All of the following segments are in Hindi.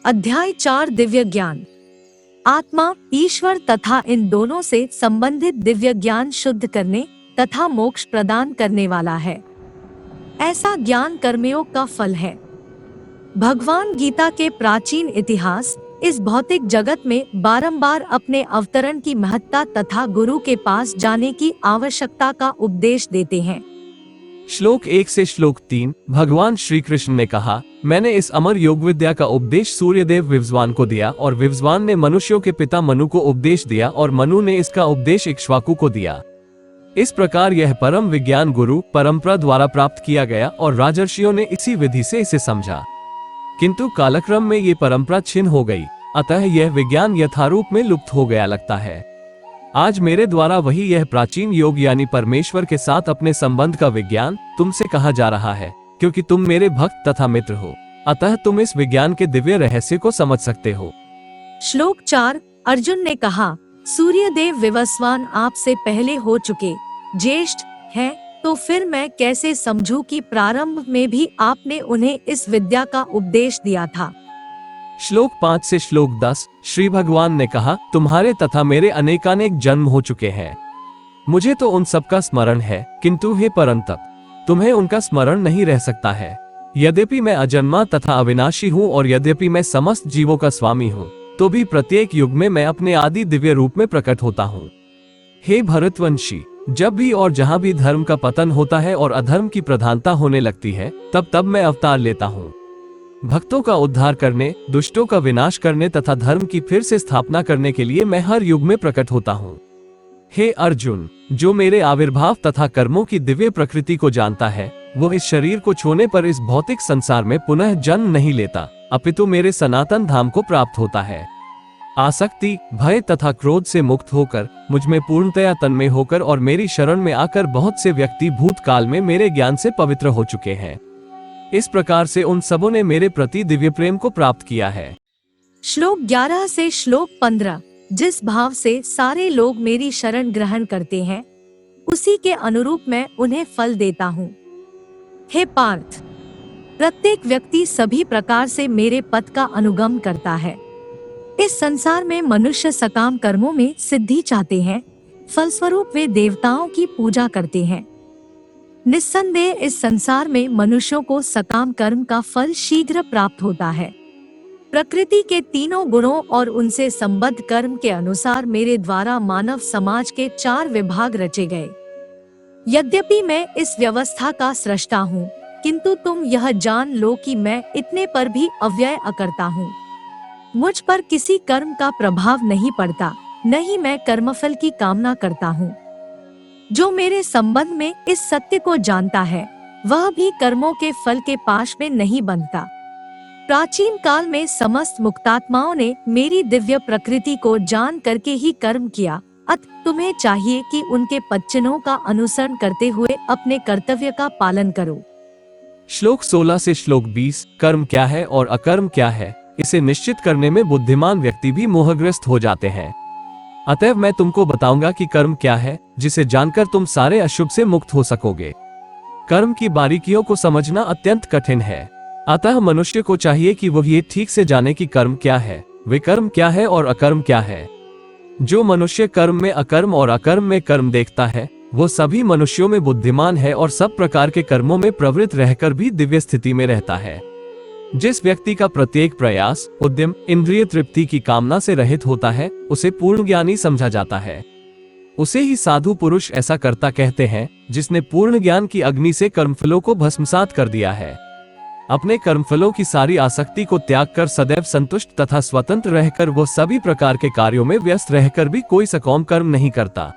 अध्याय 4 दिव्य ज्ञान। आत्मा, ईश्वर तथा इन दोनों से संबंधित दिव्य ज्ञान शुद्ध करने तथा मोक्ष प्रदान करने वाला है। ऐसा ज्ञान कर्मयोग का फल है। भगवान गीता के प्राचीन इतिहास इस भौतिक जगत में बारंबार अपने अवतरण की महत्ता तथा गुरु के पास जाने की आवश्यकता का उपदेश देते हैं। श्लोक 1 से श्लोक 3। भगवान श्री कृष्ण ने कहा, मैंने इस अमर योग विद्या का उपदेश सूर्यदेव विवस्वान को दिया और विवस्वान ने मनुष्यों के पिता मनु को उपदेश दिया और मनु ने इसका उपदेश इक्ष्वाकु को दिया। इस प्रकार यह परम विज्ञान गुरु परंपरा द्वारा प्राप्त किया गया और राजर्षियों ने इसी विधि से इसे समझा। किंतु कालक्रम में ये परंपरा छिन्न हो गई, अतः यह विज्ञान यथारूप में लुप्त हो गया लगता है। आज मेरे द्वारा वही यह प्राचीन योग यानी परमेश्वर के साथ अपने संबंध का विज्ञान तुमसे कहा जा रहा है, क्योंकि तुम मेरे भक्त तथा मित्र हो, अतः तुम इस विज्ञान के दिव्य रहस्य को समझ सकते हो। श्लोक 4। अर्जुन ने कहा, सूर्यदेव विवस्वान आपसे पहले हो चुके ज्येष्ठ हैं, तो फिर मैं कैसे समझूं कि प्रारंभ में भी आपने उन्हें इस विद्या का उपदेश दिया था। श्लोक 5 से श्लोक 10। श्री भगवान ने कहा, तुम्हारे तथा मेरे अनेकानेक जन्म हो चुके हैं। मुझे तो उन सब का स्मरण है, किंतु हे परंतप, तुम्हें उनका स्मरण नहीं रह सकता है। यद्यपि मैं अजन्मा तथा अविनाशी हूँ और यद्यपि मैं समस्त जीवों का स्वामी हूँ, तो भी प्रत्येक युग में मैं अपने आदि दिव्य रूप में प्रकट होता हूँ। हे भरतवंशी, जब भी और जहाँ भी धर्म का पतन होता है और अधर्म की प्रधानता होने लगती है, तब मैं अवतार लेता हूँ। भक्तों का उद्धार करने, दुष्टों का विनाश करने तथा धर्म की फिर से स्थापना करने के लिए मैं हर युग में प्रकट होता हूँ। हे अर्जुन, जो मेरे आविर्भाव तथा कर्मों की दिव्य प्रकृति को जानता है, वो इस शरीर को छोड़ने पर इस भौतिक संसार में पुनः जन्म नहीं लेता, अपितु मेरे सनातन धाम को प्राप्त होता है। आसक्ति, भय तथा क्रोध से मुक्त होकर, मुझ में पूर्णतया तन्मय होकर और मेरी शरण में आकर बहुत से व्यक्ति भूतकाल में मेरे ज्ञान से पवित्र हो चुके हैं। इस प्रकार से उन सबों ने मेरे प्रति दिव्य प्रेम को प्राप्त किया है। श्लोक 11 से श्लोक 15। जिस भाव से सारे लोग मेरी शरण ग्रहण करते हैं, उसी के अनुरूप मैं उन्हें फल देता हूँ। हे पार्थ, प्रत्येक व्यक्ति सभी प्रकार से मेरे पथ का अनुगम करता है। इस संसार में मनुष्य सकाम कर्मों में सिद्धि चाहते हैं, फलस्वरूप वे देवताओं की पूजा करते हैं। निस्संदेह इस संसार में मनुष्यों को सकाम कर्म का फल शीघ्र प्राप्त होता है। प्रकृति के तीनों गुणों और उनसे संबद्ध कर्म के अनुसार मेरे द्वारा मानव समाज के 4 विभाग रचे गए। यद्यपि मैं इस व्यवस्था का सृष्टा हूँ, किंतु तुम यह जान लो कि मैं इतने पर भी अव्यय अकर्ता हूँ। मुझ पर किसी कर्म का प्रभाव नहीं पड़ता, न ही मैं कर्मफल की कामना करता हूँ। जो मेरे संबंध में इस सत्य को जानता है, वह भी कर्मों के फल के पाश में नहीं बंधता। प्राचीन काल में समस्त मुक्तात्माओं ने मेरी दिव्य प्रकृति को जान करके ही कर्म किया, अतः तुम्हें चाहिए कि उनके पदचिन्हों का अनुसरण करते हुए अपने कर्तव्य का पालन करो। श्लोक 16 से श्लोक 20। कर्म क्या है और अकर्म क्या है, इसे निश्चित करने में बुद्धिमान व्यक्ति भी मोहग्रस्त हो जाते हैं। अतएव मैं तुमको बताऊंगा कि कर्म क्या है, जिसे जानकर तुम सारे अशुभ से मुक्त हो सकोगे। कर्म की बारीकियों को समझना अत्यंत कठिन है, अतः मनुष्य को चाहिए कि वह ये ठीक से जाने कि कर्म क्या है, विकर्म क्या है और अकर्म क्या है। जो मनुष्य कर्म में अकर्म और अकर्म में कर्म देखता है, वो सभी मनुष्यों में बुद्धिमान है और सब प्रकार के कर्मों में प्रवृत्त रहकर भी दिव्य स्थिति में रहता है। जिस व्यक्ति का प्रत्येक प्रयास, उद्यम इंद्रिय तृप्ति की कामना से रहित होता है, उसे पूर्ण ज्ञानी समझा जाता है। उसे ही साधु पुरुष ऐसा करता कहते हैं, जिसने पूर्ण ज्ञान की अग्नि से कर्मफलों को भस्मसात कर दिया है। अपने कर्मफलों की सारी आसक्ति को त्याग कर सदैव संतुष्ट तथा स्वतंत्र रहकर वो सभी प्रकार के कार्यों में व्यस्त रहकर भी कोई सकाम कर्म नहीं करता।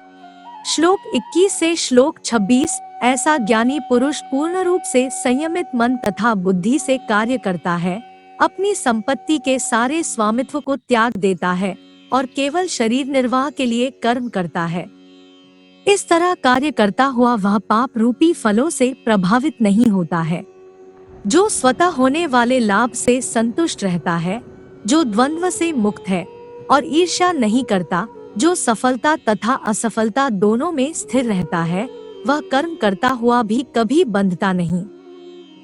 श्लोक 21 से श्लोक 26। ऐसा ज्ञानी पुरुष पूर्ण रूप से संयमित मन तथा बुद्धि से कार्य करता है, अपनी संपत्ति के सारे स्वामित्व को त्याग देता है और केवल शरीर निर्वाह के लिए कर्म करता है। इस तरह कार्य करता हुआ वह पाप रूपी फलों से प्रभावित नहीं होता है। जो स्वतः होने वाले लाभ से संतुष्ट रहता है, जो द्वंद्व से मुक्त है और ईर्ष्या नहीं करता, जो सफलता तथा असफलता दोनों में स्थिर रहता है, वह कर्म करता हुआ भी कभी बंधता नहीं।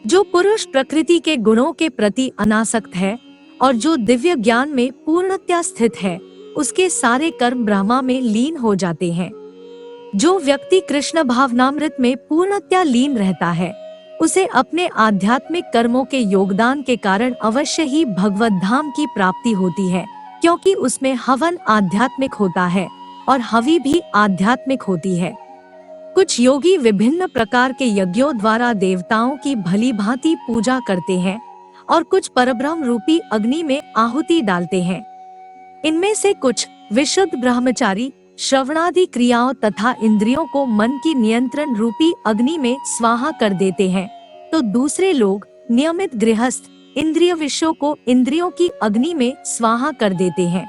जो पुरुष प्रकृति के गुणों के प्रति अनासक्त है और जो दिव्य ज्ञान में पूर्णतया स्थित है उसके सारे कर्म ब्रह्मा में लीन हो जाते हैं। जो व्यक्ति कृष्ण भावनामृत में पूर्णतया लीन रहता है उसे अपने आध्यात्मिक कर्मों के योगदान के कारण अवश्य ही भगवत धाम की प्राप्ति होती है, क्योंकि उसमें हवन आध्यात्मिक होता है और हवि भी आध्यात्मिक होती है। कुछ योगी विभिन्न प्रकार के यज्ञों द्वारा देवताओं की भली भांति पूजा करते हैं और कुछ परब्रह्म रूपी अग्नि में आहुति डालते हैं। इनमें से कुछ विशुद्ध ब्रह्मचारी श्रवणादि क्रियाओं तथा इंद्रियों को मन की नियंत्रण रूपी अग्नि में स्वाहा कर देते हैं, तो दूसरे लोग नियमित गृहस्थ इंद्रिय विषयों को इंद्रियों की अग्नि में स्वाहा कर देते हैं।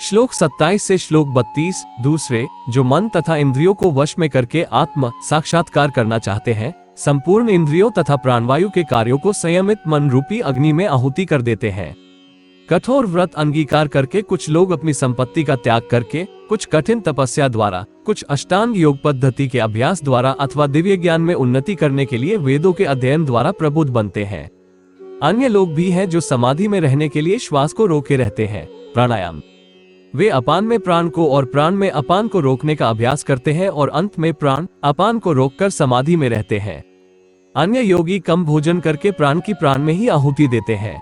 श्लोक 27 से श्लोक 32। दूसरे जो मन तथा इंद्रियों को वश में करके आत्म साक्षात्कार करना चाहते हैं, संपूर्ण इंद्रियों तथा प्राणवायु के कार्यों को संयमित मन रूपी अग्नि में आहुति कर देते हैं। कठोर व्रत अंगीकार करके कुछ लोग अपनी संपत्ति का त्याग करके, कुछ कठिन तपस्या द्वारा, कुछ अष्टांग योग पद्धति के अभ्यास द्वारा अथवा दिव्य ज्ञान में उन्नति करने के लिए वेदों के अध्ययन द्वारा प्रबुद्ध बनते हैं। अन्य लोग भी हैं जो समाधि में रहने के लिए श्वास को रोके रहते हैं, प्राणायाम। वे अपान में प्राण को और प्राण में अपान को रोकने का अभ्यास करते हैं और अंत में प्राण अपान को रोककर समाधि में रहते हैं। अन्य योगी कम भोजन करके प्राण की प्राण में ही आहुति देते हैं।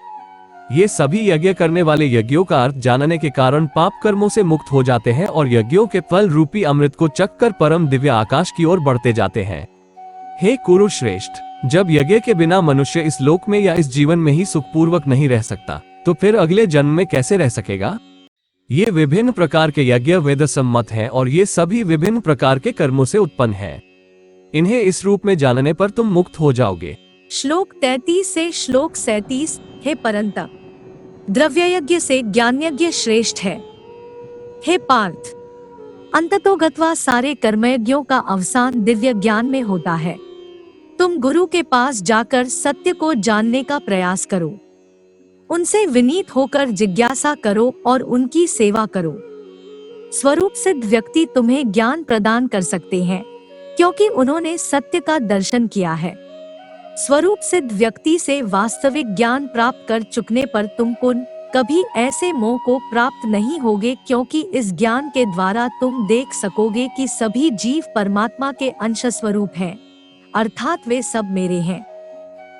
ये सभी यज्ञ करने वाले यज्ञों का अर्थ जानने के कारण पाप कर्मों से मुक्त हो जाते हैं और यज्ञों के फल रूपी अमृत को चखकर परम दिव्य आकाश की ओर बढ़ते जाते हैं। हे कुरुश्रेष्ठ, जब यज्ञ के बिना मनुष्य इस लोक में या इस जीवन में ही सुखपूर्वक नहीं रह सकता, तो फिर अगले जन्म में कैसे रह सकेगा? ये विभिन्न प्रकार के यज्ञ वेद सम्मत हैं और ये सभी विभिन्न प्रकार के कर्मों से उत्पन्न हैं। इन्हें इस रूप में जानने पर तुम मुक्त हो जाओगे। श्लोक 33 से श्लोक 37। हे परंतप, द्रव्य यज्ञ से ज्ञान यज्ञ श्रेष्ठ है। हे पार्थ, अंततोगत्वा सारे कर्मयज्ञों का अवसान दिव्य ज्ञान में होता है। तुम गुरु के पास जाकर सत्य को जानने का प्रयास करो, उनसे विनीत होकर जिज्ञासा करो और उनकी सेवा करो। स्वरूप सिद्ध व्यक्ति तुम्हें ज्ञान प्रदान कर सकते हैं, क्योंकि उन्होंने सत्य का दर्शन किया है। स्वरूप सिद्ध व्यक्ति से वास्तविक ज्ञान प्राप्त कर चुकने पर तुम कभी ऐसे मोह को प्राप्त नहीं होगे, क्योंकि इस ज्ञान के द्वारा तुम देख सकोगे कि सभी जीव परमात्मा के अंश स्वरूप हैं, अर्थात वे सब मेरे हैं।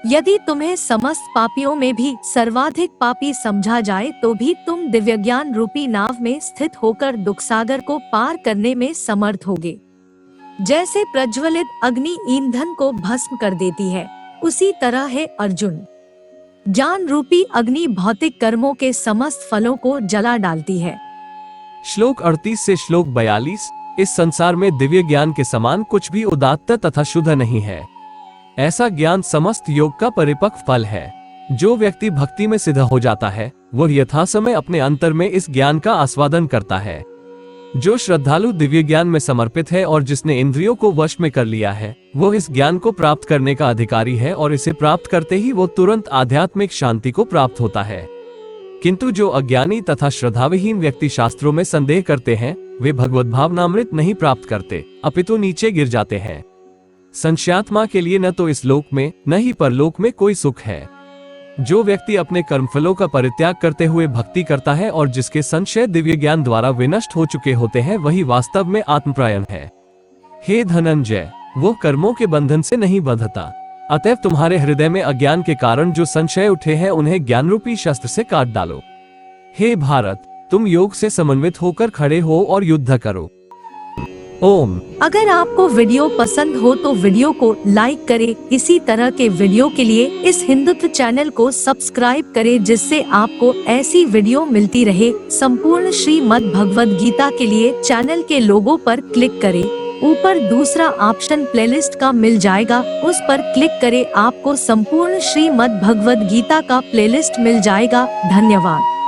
यदि तुम्हें समस्त पापियों में भी सर्वाधिक पापी समझा जाए तो भी तुम दिव्य ज्ञान रूपी नाव में स्थित होकर दुख सागर को पार करने में समर्थ होगे। जैसे प्रज्वलित अग्नि ईंधन को भस्म कर देती है, उसी तरह है अर्जुन, ज्ञान रूपी अग्नि भौतिक कर्मों के समस्त फलों को जला डालती है। श्लोक 38 से श्लोक 42। इस संसार में दिव्य ज्ञान के समान कुछ भी उदात्त तथा शुद्ध नहीं है। ऐसा ज्ञान समस्त योग का परिपक्व फल है। जो व्यक्ति भक्ति में सिद्ध हो जाता है, वह यथासमय अपने अंतर में इस ज्ञान का आस्वादन करता है। जो श्रद्धालु दिव्य ज्ञान में समर्पित है और जिसने इंद्रियों को वश में कर लिया है, वो इस ज्ञान को प्राप्त करने का अधिकारी है और इसे प्राप्त करते ही वो तुरंत आध्यात्मिक शांति को प्राप्त होता है। किंतु जो अज्ञानी तथा श्रद्धाविहीन व्यक्ति शास्त्रों में संदेह करते हैं, वे भगवत भावनामृत नहीं प्राप्त करते, अपितु नीचे गिर जाते हैं। संशयात्मा के लिए न तो इस लोक में न ही परलोक में कोई सुख है। जो व्यक्ति अपने कर्मफलों का परित्याग करते हुए भक्ति करता है और जिसके संशय दिव्य ज्ञान द्वारा विनष्ट हो चुके होते हैं, वही वास्तव में आत्मप्रयण है। हे धनंजय, वो कर्मों के बंधन से नहीं बंधता। अतएव तुम्हारे हृदय में अज्ञान के कारण जो संशय उठे हैं, उन्हें ज्ञान रूपी शस्त्र से काट डालो। हे भारत, तुम योग से समन्वित होकर खड़े हो और युद्ध करो। ओम। अगर आपको वीडियो पसंद हो तो वीडियो को लाइक करें। इसी तरह के वीडियो के लिए इस हिंदुत्व चैनल को सब्सक्राइब करें, जिससे आपको ऐसी वीडियो मिलती रहे। संपूर्ण श्रीमद् भगवद गीता के लिए चैनल के लोगो पर क्लिक करें। ऊपर दूसरा ऑप्शन प्लेलिस्ट का मिल जाएगा, उस पर क्लिक करें। आपको संपूर्ण श्रीमद् भगवद गीता का प्लेलिस्ट मिल जाएगा। धन्यवाद।